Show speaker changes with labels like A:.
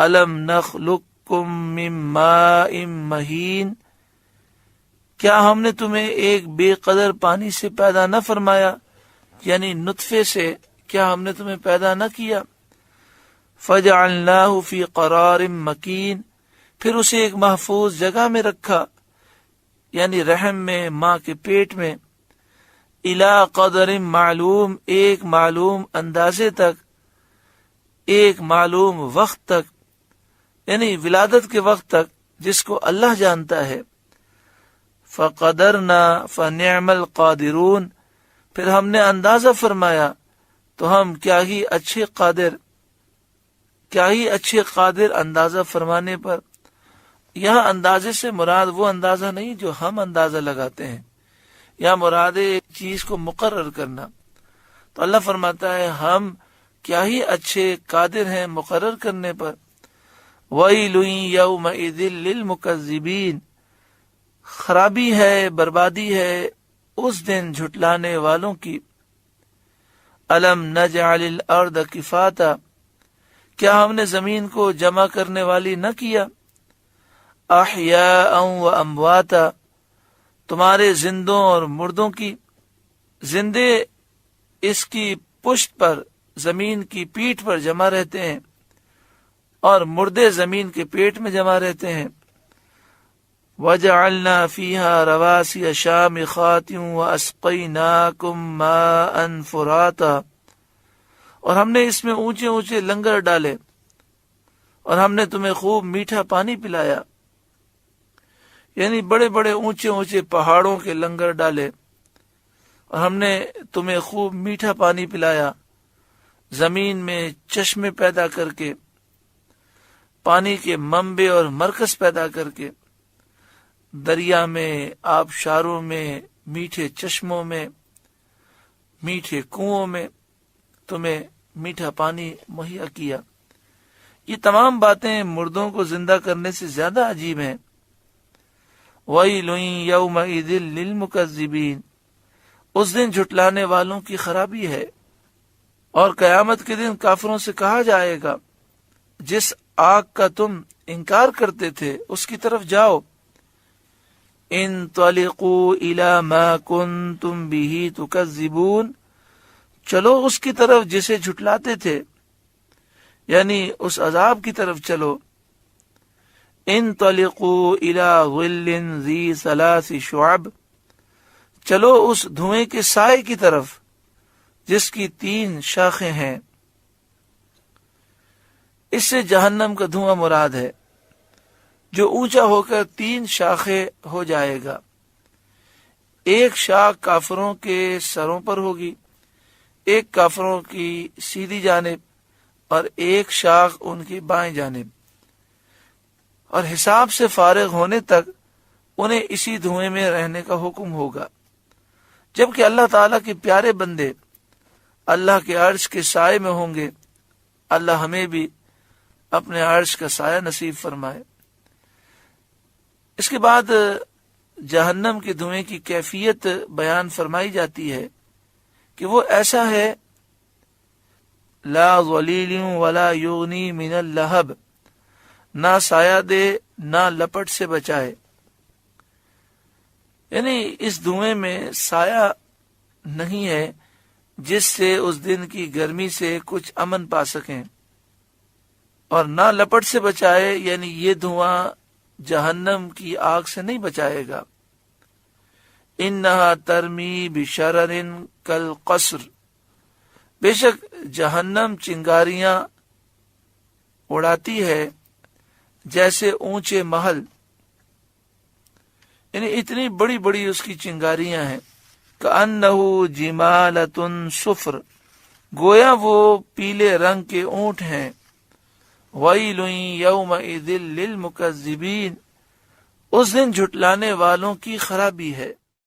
A: الم نخلقکم من ماء مہین، کیا ہم نے تمہیں ایک بے قدر پانی سے پیدا نہ فرمایا، یعنی نطفے سے کیا ہم نے تمہیں پیدا نہ کیا؟ فجعلناہ فی قرار مکین، پھر اسے ایک محفوظ جگہ میں رکھا، یعنی رحم میں، ماں کے پیٹ میں، الی قدر معلوم، ایک معلوم اندازے تک، ایک معلوم وقت تک، یعنی ولادت کے وقت تک جس کو اللہ جانتا ہے۔ فقدرنا فنعم القادرون، پھر ہم نے اندازہ فرمایا تو ہم کیا ہی اچھے قادر اندازہ فرمانے پر۔ یہاں اندازے سے مراد وہ اندازہ نہیں جو ہم اندازہ لگاتے ہیں، یا مراد ایک چیز کو مقرر کرنا۔ تو اللہ فرماتا ہے ہم کیا ہی اچھے قادر ہیں مقرر کرنے پر۔ وَيْلٌ يَوْمَئِذٍ لِّلْمُكَذِّبِينَ، خرابی ہے، بربادی ہے اس دن جھٹلانے والوں کی۔ الم نجعل الارض کفاتا، کیا ہم نے زمین کو جمع کرنے والی نہ کیا؟ احیاء و امواتا، تمہارے زندوں اور مردوں کی، زندے اس کی پشت پر، زمین کی پیٹھ پر جمع رہتے ہیں، اور مردے زمین کے پیٹ میں جمع رہتے ہیں۔ وَجَعَلْنَا فِيهَا رَوَاسِيَ شَامِخَاتٍ وَأَسْقَيْنَاكُمْ مَاءً فُرَاتًا، اور ہم نے اس میں اونچے اونچے لنگر ڈالے، اور ہم نے تمہیں خوب میٹھا پانی پلایا، یعنی بڑے بڑے اونچے اونچے پہاڑوں کے لنگر ڈالے، اور ہم نے تمہیں خوب میٹھا پانی پلایا، زمین میں چشمے پیدا کر کے، پانی کے منبع اور مرکز پیدا کر کے، دریا میں، آبشاروں میں، میٹھے چشموں میں، میٹھے کنووں میں تمہیں میٹھا پانی مہیا کیا۔ یہ تمام باتیں مردوں کو زندہ کرنے سے زیادہ عجیب ہیں۔ وَيْلٌ يَوْمَئِذٍ لِّلْمُكَذِّبِينَ، اس دن جھٹلانے والوں کی خرابی ہے۔ اور قیامت کے دن کافروں سے کہا جائے گا جس آگ کا تم انکار کرتے تھے اس کی طرف جاؤ، انطلقوا الی ما کنتم بہ تکذبون، چلو اس کی طرف جسے جھٹلاتے تھے، یعنی اس عذاب کی طرف چلو۔ انطلقوا الی ظل ذی ثلاث شعب، چلو اس دھوئیں کے سائے کی طرف جس کی 3 شاخیں ہیں۔ اس سے جہنم کا دھواں مراد ہے جو اونچا ہو کر 3 شاخیں ہو جائے گا، ایک شاخ کافروں کے سروں پر ہوگی، ایک کافروں کی سیدھی جانب، اور ایک شاخ ان کی بائیں جانب، اور حساب سے فارغ ہونے تک انہیں اسی دھوئیں میں رہنے کا حکم ہوگا، جبکہ اللہ تعالیٰ کے پیارے بندے اللہ کے عرش کے سائے میں ہوں گے۔ اللہ ہمیں بھی اپنے عرش کا سایہ نصیب فرمائے۔ اس کے بعد جہنم کے دھوئیں کی کیفیت بیان فرمائی جاتی ہے کہ وہ ایسا ہے، لا ظلیل ولا یغنی من اللہب، نہ سایہ دے نہ لپٹ سے بچائے، یعنی اس دھوئیں میں سایہ نہیں ہے جس سے اس دن کی گرمی سے کچھ امن پا سکیں، اور نہ لپٹ سے بچائے، یعنی یہ دھواں جہنم کی آگ سے نہیں بچائے گا۔ انہا ترمی بشرر کالقصر، بے شک جہنم چنگاریاں اڑاتی ہے جیسے اونچے محل، یعنی اتنی بڑی بڑی اس کی چنگاریاں ہیں۔ کأنہ جمالۃ صفر، گویا وہ پیلے رنگ کے اونٹ ہیں۔ ویل یومئذ للمکذبین، اس دن جھٹلانے والوں کی خرابی ہے۔